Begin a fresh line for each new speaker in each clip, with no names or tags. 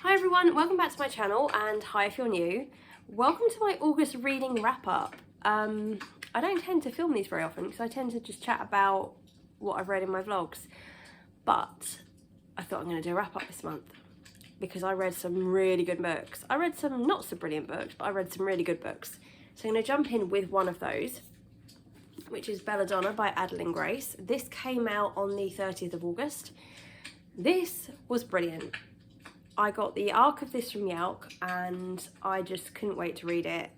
Hi everyone, welcome back to my channel, and hi if you're new. Welcome to my August reading wrap up. I don't tend to film these very often because I tend to just chat about what I've read in my vlogs, but I thought I'm going to do a wrap up this month because I read some really good books. I read some not so brilliant books, but I read some really good books. So I'm going to jump in with one of those, which is Belladonna by Adeline Grace. This came out on the 30th of August. This was brilliant. I got the arc of this from Yelp and I just couldn't wait to read it.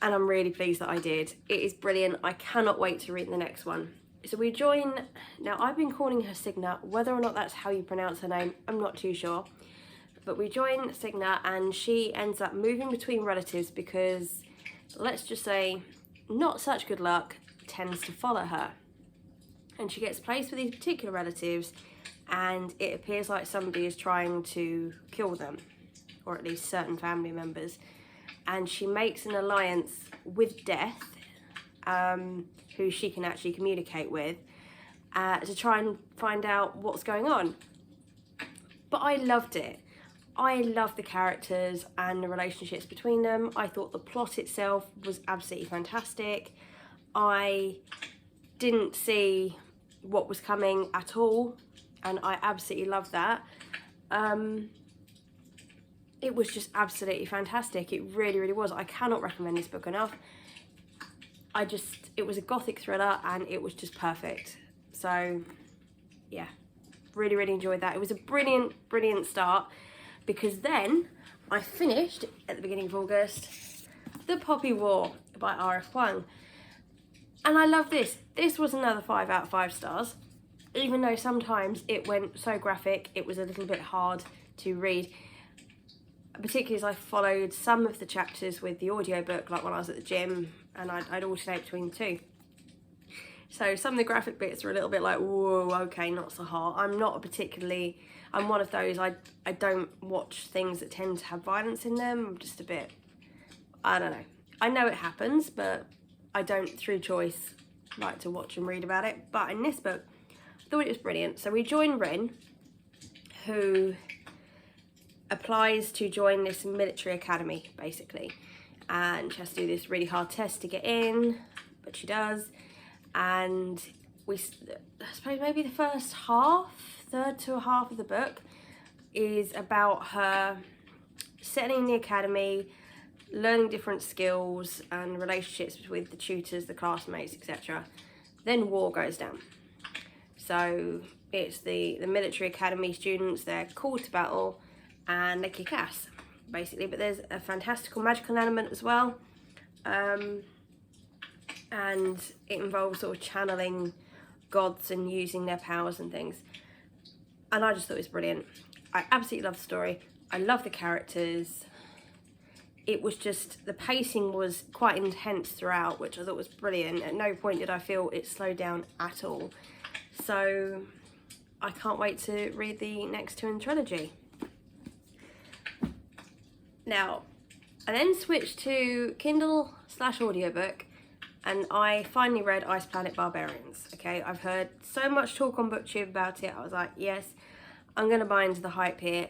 And I'm really pleased that I did. It is brilliant. I cannot wait to read the next one. So we join, now I've been calling her Signa, whether or not that's how you pronounce her name, I'm not too sure. But we join Signa and she ends up moving between relatives because, let's just say, not such good luck tends to follow her. And she gets placed with these particular relatives and it appears like somebody is trying to kill them, or at least certain family members. And she makes an alliance with Death, who she can actually communicate with, to try and find out what's going on. But I loved it. I loved the characters and the relationships between them. I thought the plot itself was absolutely fantastic. I didn't see what was coming at all, and I absolutely loved that. It was just absolutely fantastic. It really, really was. I cannot recommend this book enough. It was a gothic thriller and it was just perfect. So yeah, really, really enjoyed that. It was a brilliant, brilliant start because then I finished at the beginning of August The Poppy War by R.F. Kuang. And I love this. This was another 5 out of 5 stars. Even though sometimes it went so graphic, it was a little bit hard to read. Particularly as I followed some of the chapters with the audiobook, like when I was at the gym, and I'd alternate between the two. So some of the graphic bits are a little bit like, whoa, okay, not so hard. I'm one of those, I don't watch things that tend to have violence in them. I'm just a bit, I don't know. I know it happens, but I don't, through choice, like to watch and read about it. But in this book, I thought it was brilliant. So we join Rin, who applies to join this military academy, basically. And she has to do this really hard test to get in, but she does. And I suppose maybe the first third to a half of the book is about her settling the academy, learning different skills and relationships with the tutors, the classmates, etc. Then war goes down. So it's the military academy students, they're called to battle and they kick ass, basically. But there's a fantastical magical element as well. And it involves sort of channeling gods and using their powers and things. And I just thought it was brilliant. I absolutely love the story. I love the characters. It was just, the pacing was quite intense throughout, which I thought was brilliant. At no point did I feel it slowed down at all. So I can't wait to read the next two in the trilogy. Now, I then switched to Kindle/audiobook and I finally read Planet Barbarians. Okay, I've heard so much talk on BookTube about it. I was like, yes, I'm going to buy into the hype here.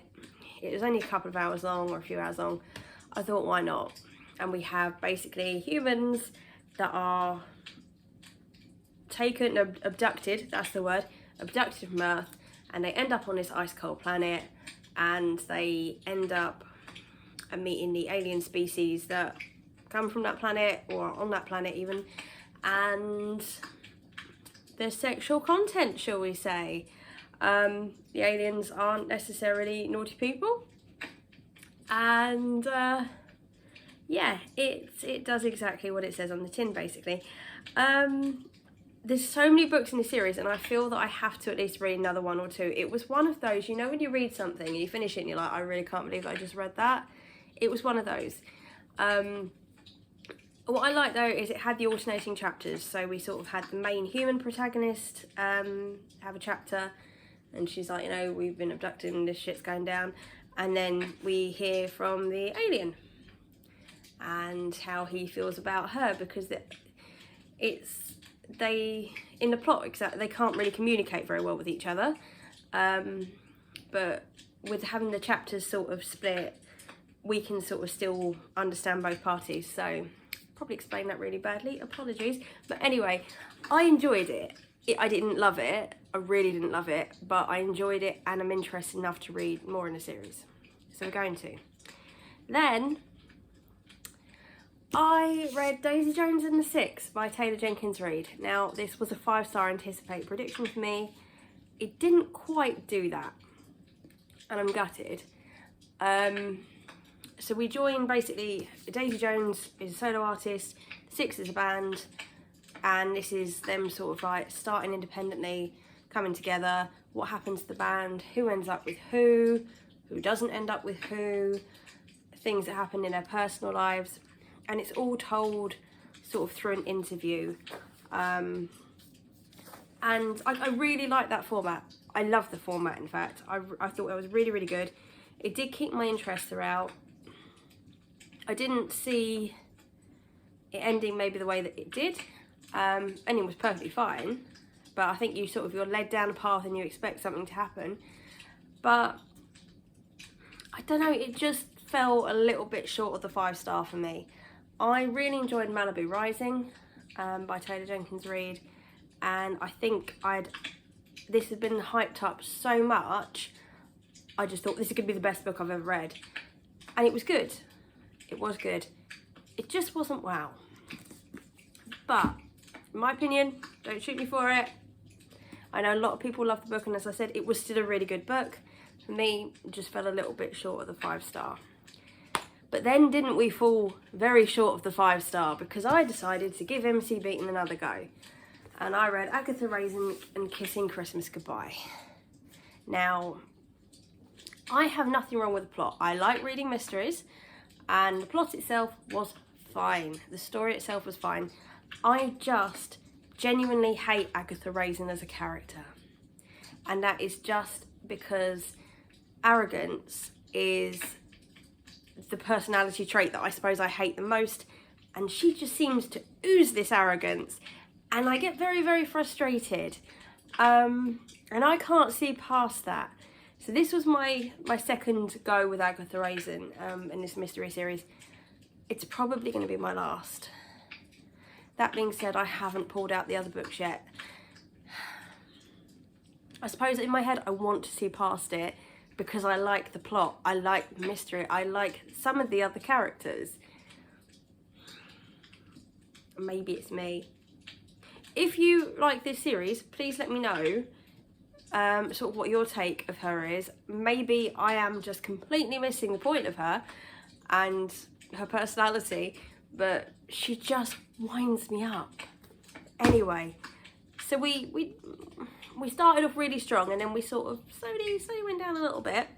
It was only a couple of hours long, or a few hours long. I thought, why not? And we have basically humans that are abducted, that's the word, abducted from Earth, and they end up on this ice cold planet, and they end up meeting the alien species that come from that planet, or on that planet even, and there's sexual content, shall we say. The aliens aren't necessarily naughty people, and yeah, it does exactly what it says on the tin, basically. There's so many books in the series and I feel that I have to at least read another one or two. It was one of those, you know, when you read something and you finish it and you're like, I really can't believe I just read that. It was one of those. What I like though is it had the alternating chapters. So we sort of had the main human protagonist have a chapter, and she's like, you know, we've been abducted and this shit's going down. And then we hear from the alien and how he feels about her, because in the plot, they can't really communicate very well with each other. But with having the chapters sort of split, we can sort of still understand both parties. So probably explained that really badly, apologies. But anyway, I enjoyed it. I didn't love it, I really didn't love it, but I enjoyed it and I'm interested enough to read more in the series. So we're going to. Then I read Daisy Jones and the Six by Taylor Jenkins Reid. Now this was a 5-star anticipated prediction for me. It didn't quite do that and I'm gutted. So we join, basically, Daisy Jones is a solo artist, the Six is a band, and this is them sort of like starting independently, coming together, what happens to the band, who ends up with who doesn't end up with who, things that happen in their personal lives, and it's all told sort of through an interview. And I really like that format. I love the format, in fact. I thought it was really, really good. It did keep my interest throughout. I didn't see it ending maybe the way that it did. Ending was perfectly fine, but I think you're led down a path and you expect something to happen. But I don't know, it just fell a little bit short of the 5-star for me. I really enjoyed Malibu Rising by Taylor Jenkins Reid, and I think this had been hyped up so much, I just thought this is going to be the best book I've ever read. And it was good. It was good. It just wasn't wow. But, in my opinion, don't shoot me for it. I know a lot of people love the book, and as I said, it was still a really good book. For me, it just fell a little bit short of the 5-star. But then didn't we fall very short of the 5-star, because I decided to give MC Beaton another go. And I read Agatha Raisin and Kissing Christmas Goodbye. Now, I have nothing wrong with the plot. I like reading mysteries, and the plot itself was fine. The story itself was fine. I just genuinely hate Agatha Raisin as a character. And that is just because arrogance is the personality trait that I suppose I hate the most. And she just seems to ooze this arrogance. And I get very, very frustrated. And I can't see past that. So this was my second go with Agatha Raisin in this mystery series. It's probably going to be my last. That being said, I haven't pulled out the other books yet. I suppose in my head I want to see past it because I like the plot, I like the mystery, I like some of the other characters. Maybe it's me. If you like this series, please let me know sort of what your take of her is. Maybe I am just completely missing the point of her and her personality, but she just winds me up. Anyway, so we started off really strong, and then we sort of slowly went down a little bit.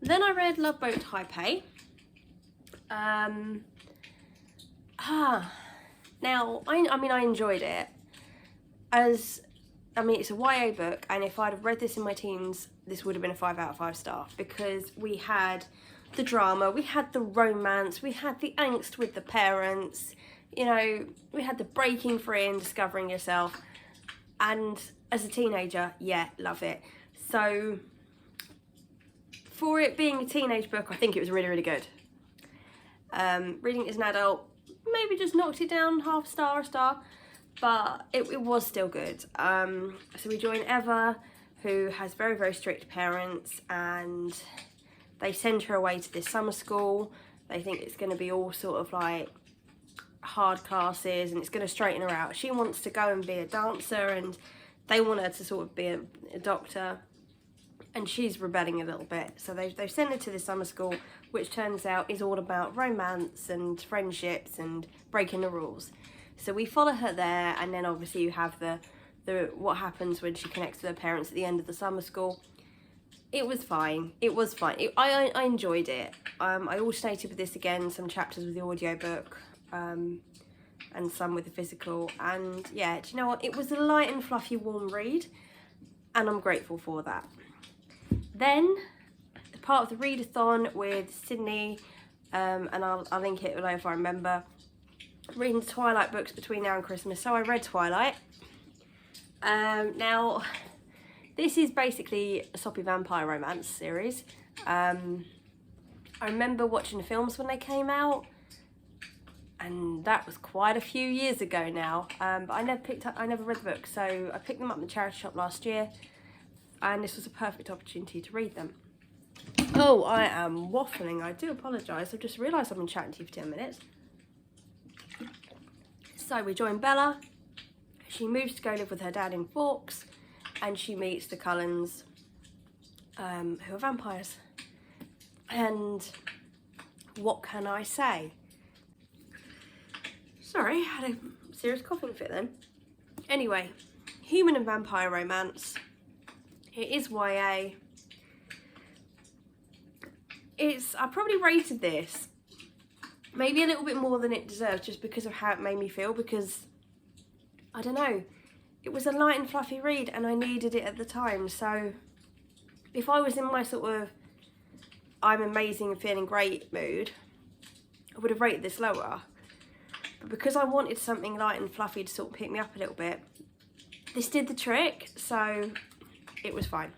Then I read Love Boat Taipei. Now, I mean, I enjoyed it. It's a YA book, and if I'd have read this in my teens, this would have been a 5 out of 5 star, because we had the drama, we had the romance, we had the angst with the parents, you know, we had the breaking free and discovering yourself, and as a teenager, yeah, love it. So for it being a teenage book, I think it was really, really good. Reading it as an adult, maybe just knocked it down half a star, but it was still good. So we join Eva, who has very, very strict parents, and they send her away to this summer school. They think it's going to be all sort of like hard classes and it's going to straighten her out. She wants to go and be a dancer, and they want her to sort of be a doctor, and she's rebelling a little bit. So they've sent her to this summer school, which turns out is all about romance and friendships and breaking the rules. So we follow her there, and then obviously you have the what happens when she connects with her parents at the end of the summer school. It was fine. It was fine. I enjoyed it. I alternated with this again, some chapters with the audiobook, and some with the physical. And yeah, do you know what? It was a light and fluffy, warm read, and I'm grateful for that. Then, the part of the readathon with Sydney, and I'll link it below if I remember, reading the Twilight books between now and Christmas. So I read Twilight. Now, This is basically a soppy vampire romance series. I remember watching the films when they came out, and that was quite a few years ago now. But I never read the book, so I picked them up in the charity shop last year, and this was a perfect opportunity to read them. Oh, I am waffling. I do apologise. I've just realised I've been chatting to you for 10 minutes. So we join Bella. She moves to go live with her dad in Forks, and she meets the Cullens, who are vampires. And what can I say? Sorry, I had a serious coughing fit then. Anyway, human and vampire romance. It is YA. I probably rated this maybe a little bit more than it deserves, just because of how it made me feel, because I don't know, it was a light and fluffy read and I needed it at the time. So if I was in my sort of I'm amazing and feeling great mood, I would have rated this lower. But because I wanted something light and fluffy to sort of pick me up a little bit, this did the trick, so it was fine.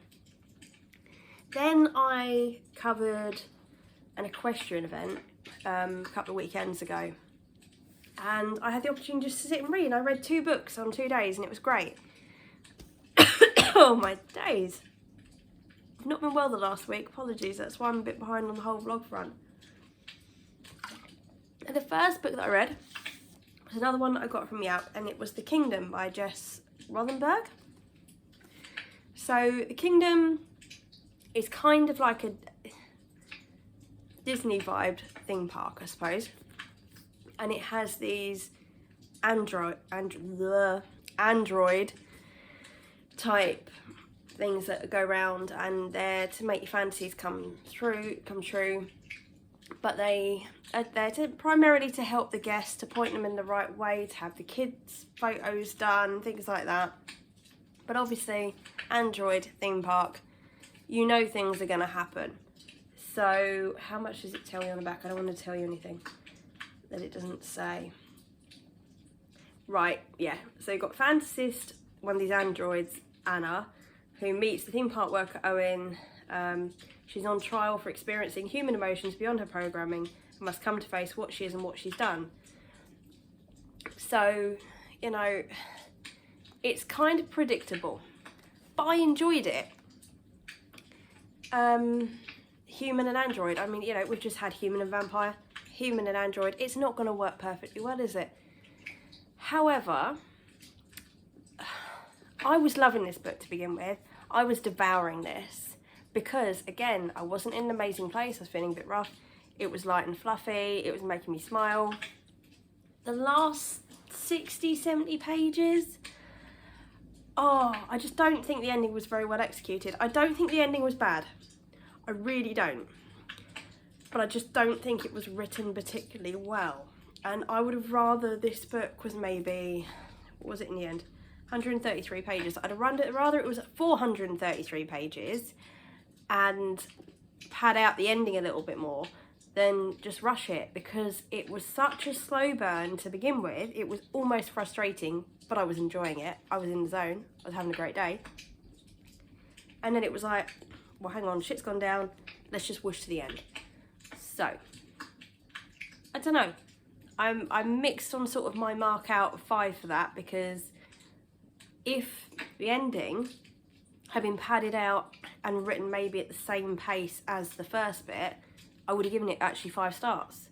Then I covered an equestrian event a couple of weekends ago, and I had the opportunity just to sit and read. I read 2 books on 2 days and it was great. Oh my days. I've not been well the last week, apologies, that's why I'm a bit behind on the whole vlog front. And the first book that I read was another one that I got from the app, and it was The Kingdom by Jess Rothenberg. So The Kingdom is kind of like a Disney vibed theme park, I suppose, and it has these android type things that go around, and they're to make your fantasies come true, but they're there primarily to help the guests, to point them in the right way, to have the kids' photos done, things like that. But obviously, android theme park, you know things are going to happen. So how much does it tell you on the back? I don't want to tell you anything that it doesn't say. Right, yeah. So you've got fantasist, one of these androids, Anna, who meets the theme park worker Owen. She's on trial for experiencing human emotions beyond her programming and must come to face what she is and what she's done. So, you know, it's kind of predictable, but I enjoyed it. Human and android, I mean, you know, we've just had human and vampire, human and android. It's not going to work perfectly well, is it? However, I was loving this book to begin with. I was devouring this because, again, I wasn't in an amazing place. I was feeling a bit rough. It was light and fluffy. It was making me smile. The last 60, 70 pages, I just don't think the ending was very well executed. I don't think the ending was bad. I really don't. But I just don't think it was written particularly well. And I would have rather this book was maybe, what was it in the end? 133 pages. I'd have rather it was 433 pages and pad out the ending a little bit more than just rush it, because it was such a slow burn to begin with. It was almost frustrating, but I was enjoying it. I was in the zone. I was having a great day. And then it was like, well, hang on, shit's gone down. Let's just whoosh to the end. So, I don't know. I'm mixed on sort of my mark out of 5 for that, because if the ending had been padded out and written maybe at the same pace as the first bit, I would have given it actually 5 stars.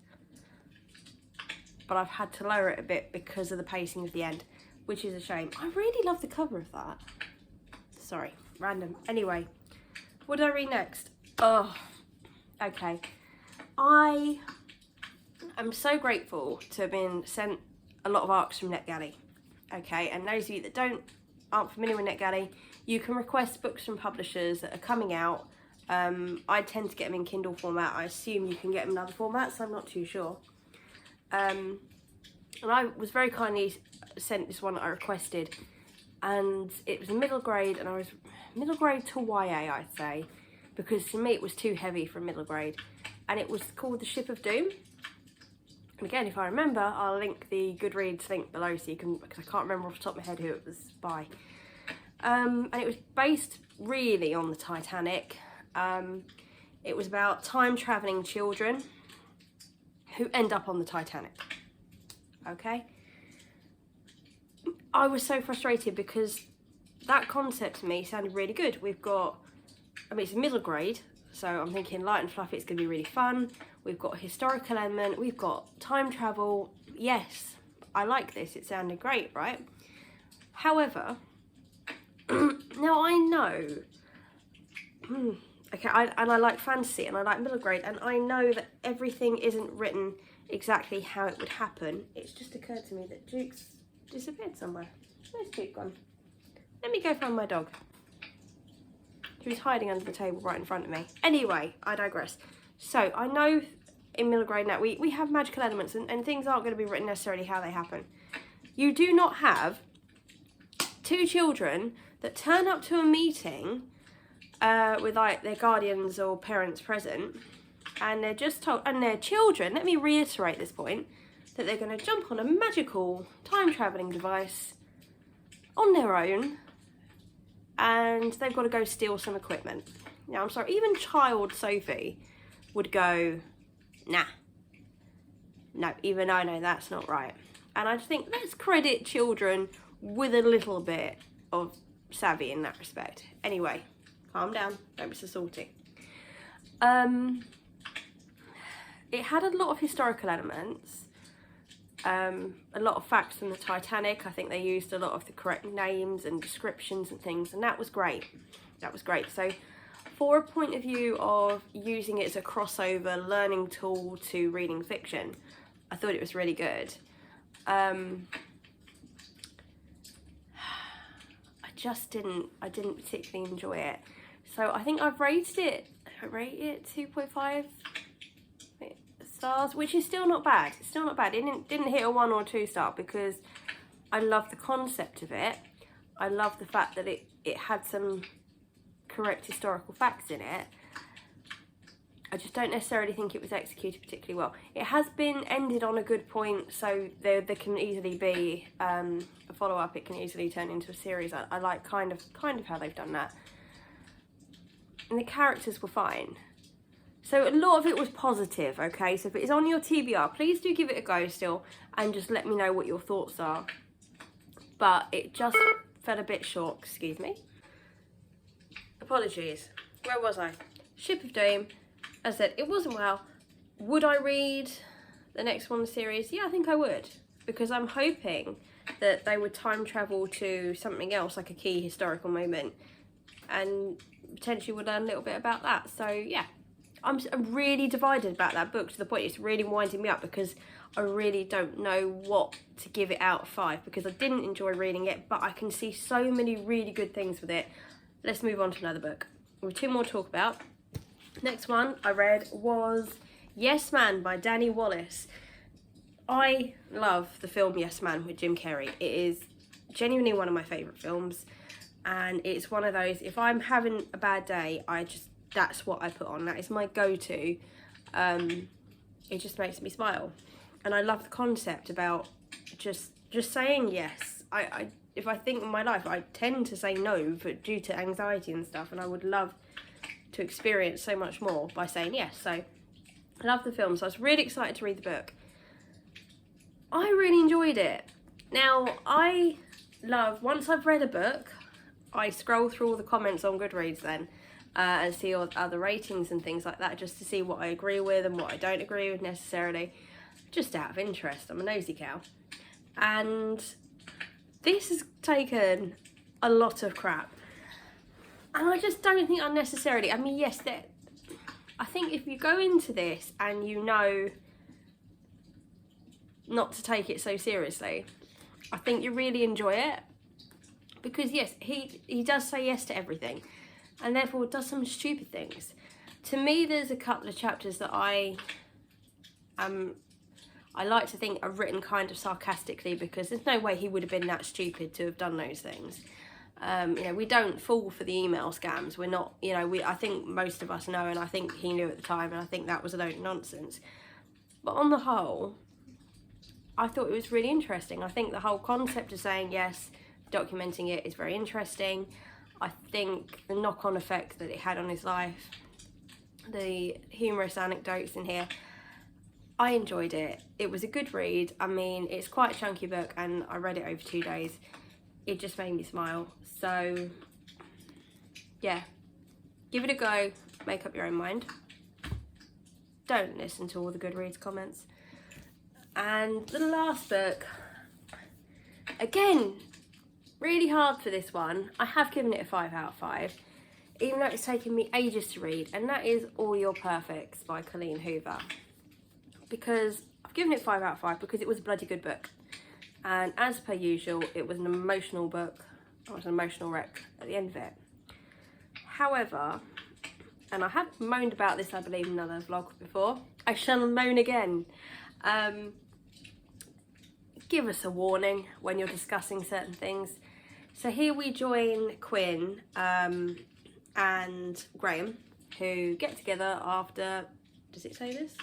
But I've had to lower it a bit because of the pacing of the end, which is a shame. I really love the cover of that. Sorry, random. Anyway, what did I read next? Oh, okay. I am so grateful to have been sent a lot of ARCs from NetGalley. Okay, and those of you that aren't familiar with NetGalley, you can request books from publishers that are coming out. I tend to get them in Kindle format. I assume you can get them in other formats, I'm not too sure. And I was very kindly sent this one that I requested, and it was a middle grade, and I was middle grade to YA, I'd say, because to me it was too heavy for middle grade, and it was called The Ship of Doom. And again, if I remember, I'll link the Goodreads link below so you can, because I can't remember off the top of my head who it was by. And it was based really on the Titanic. It was about time traveling children who end up on the Titanic. Okay? I was so frustrated because that concept to me sounded really good. We've got, I mean, it's a middle grade, so I'm thinking light and fluffy, it's going to be really fun. We've got a historical element, we've got time travel. Yes, I like this, it sounded great, right? However, now I know, okay, and I like fantasy and I like middle grade, and I know that everything isn't written exactly how it would happen. It's just occurred to me that Duke's disappeared somewhere. Where's Duke gone? Let me go find my dog. He was hiding under the table right in front of me. Anyway, I digress. So, I know in middle grade now, we have magical elements and things aren't going to be written necessarily how they happen. You do not have two children that turn up to a meeting with like their guardians or parents present, and they're just told, and their children, let me reiterate this point, that they're going to jump on a magical time travelling device on their own, and they've got to go steal some equipment. Now, I'm sorry, even child Sophie would go, nah, no, even I know that's not right. And I just think, let's credit children with a little bit of savvy in that respect. Anyway, calm down, don't be so salty. It had a lot of historical elements, a lot of facts from the Titanic. I think they used a lot of the correct names and descriptions and things, and that was great. That was great. So for a point of view of using it as a crossover learning tool to reading fiction, I thought it was really good. I didn't particularly enjoy it. So I think I've rated it 2.5 stars, which is still not bad. It's still not bad. It didn't hit a 1 or 2 star because I love the concept of it. I love the fact that it had some correct historical facts in it. I just don't necessarily think it was executed particularly well. It has been ended on a good point, so there can easily be a follow-up. It can easily turn into a series. I like kind of how they've done that. And the characters were fine. So a lot of it was positive, okay? So if it's on your TBR, please do give it a go still and just let me know what your thoughts are. But it just fell a bit short, excuse me. Apologies. Where was I? Ship of Doom. As I said, it wasn't well. Would I read the next one in the series? Yeah, I think I would. Because I'm hoping that they would time travel to something else, like a key historical moment. And potentially would learn a little bit about that. So, yeah. I'm really divided about that book to the point it's really winding me up because I really don't know what to give it out of 5 because I didn't enjoy reading it, but I can see so many really good things with it. Let's move on to another book. We have 2 more to talk about. Next one I read was Yes Man by Danny Wallace. I love the film Yes Man with Jim Carrey. It is genuinely one of my favourite films, and it's one of those, if I'm having a bad day, that's what I put on. That is my go-to. It just makes me smile. And I love the concept about just saying yes. If I think in my life, I tend to say no due to anxiety and stuff, and I would love to experience so much more by saying yes. So I love the film, so I was really excited to read the book. I really enjoyed it. Now, I love, once I've read a book, I scroll through all the comments on Goodreads then, and see all other ratings and things like that, just to see what I agree with and what I don't agree with necessarily, just out of interest. I'm a nosy cow. And this has taken a lot of crap. And I just don't think unnecessarily. I mean, yes, I think if you go into this and you know not to take it so seriously, I think you really enjoy it. Because yes, he does say yes to everything, and therefore does some stupid things. To me, there's a couple of chapters that I like to think are written kind of sarcastically, because there's no way he would have been that stupid to have done those things. You know, we don't fall for the email scams. We're not, you know, I think most of us know, and I think he knew at the time, and I think that was a load of nonsense. But on the whole, I thought it was really interesting. I think the whole concept of saying yes, documenting it is very interesting. I think the knock-on effect that it had on his life, the humorous anecdotes in here, I enjoyed it. It was a good read. I mean, it's quite a chunky book and I read it over 2 days. It just made me smile. So yeah, give it a go, make up your own mind. Don't listen to all the Goodreads comments. And the last book, again, really hard for this one. I have given it a 5 out of 5, even though it's taken me ages to read, and that is All Your Perfects by Colleen Hoover. Because I've given it 5 out of 5 because it was a bloody good book. And as per usual, it was an emotional book. I was an emotional wreck at the end of it. However, and I have moaned about this, I believe, in another vlog before, I shall moan again. Give us a warning when you're discussing certain things. So here we join Quinn and Graham, who get together after, does it say this?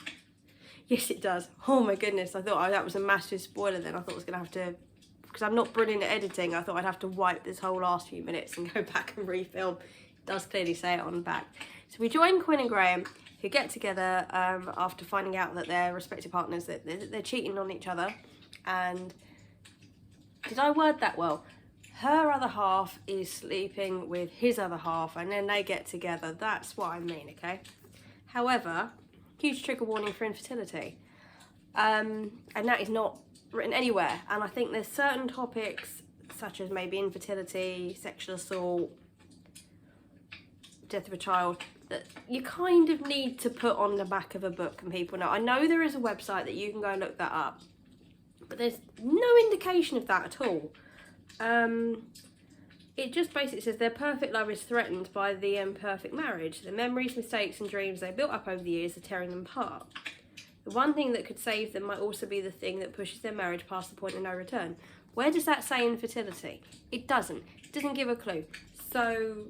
Yes, it does. Oh my goodness, I thought that was a massive spoiler then. I thought I was going to have to, because I'm not brilliant at editing, I thought I'd have to wipe this whole last few minutes and go back and refilm. It does clearly say it on the back. So we join Quinn and Graham, who get together after finding out that their respective partners, that they're cheating on each other. And did I word that well? Her other half is sleeping with his other half and then they get together. That's what I mean, okay? However, huge trigger warning for infertility. And that is not written anywhere. And I think there's certain topics, such as maybe infertility, sexual assault, death of a child, that you kind of need to put on the back of a book and people know. I know there is a website that you can go and look that up, but there's no indication of that at all. It just basically says their perfect love is threatened by the imperfect marriage. The memories, mistakes and dreams they built up over the years are tearing them apart. The one thing that could save them might also be the thing that pushes their marriage past the point of no return. Where does that say infertility? It doesn't. It doesn't give a clue. So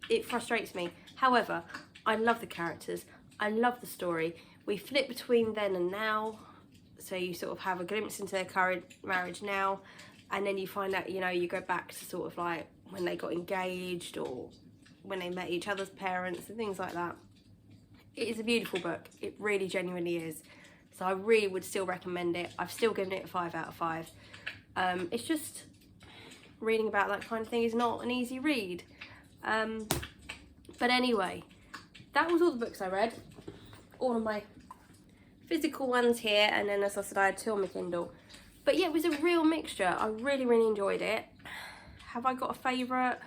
it frustrates me. However, I love the characters. I love the story. We flip between then and now. So you sort of have a glimpse into their current marriage now, and then you find out, you know, you go back to sort of like when they got engaged or when they met each other's parents and things like that. It is a beautiful book. It really genuinely is. So I really would still recommend it. I've still given it a 5 out of 5. It's just reading about that kind of thing is not an easy read. But anyway, that was all the books I read. All of my physical ones here, and then as I said, I had 2 on my Kindle. But yeah, it was a real mixture. I really, really enjoyed it. Have I got a favourite?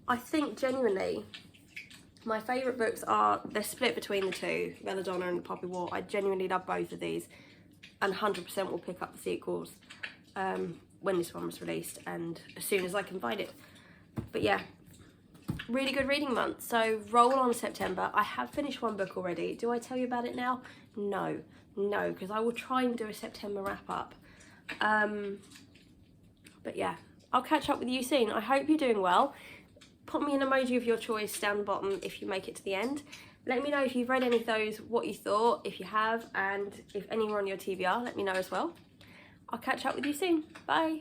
I think genuinely my favourite books are, they're split between the 2, Belladonna and Poppy War. I genuinely love both of these and 100% will pick up the sequels when this one was released and as soon as I can find it. But yeah, really good reading month. So roll on September. I have finished 1 book already. Do I tell you about it now? No, because I will try and do a September wrap up. But yeah, I'll catch up with you soon. I hope you're doing well. Put me an emoji of your choice down the bottom if you make it to the end. Let me know if you've read any of those, what you thought, if you have, and if any were on your TBR, let me know as well. I'll catch up with you soon. Bye.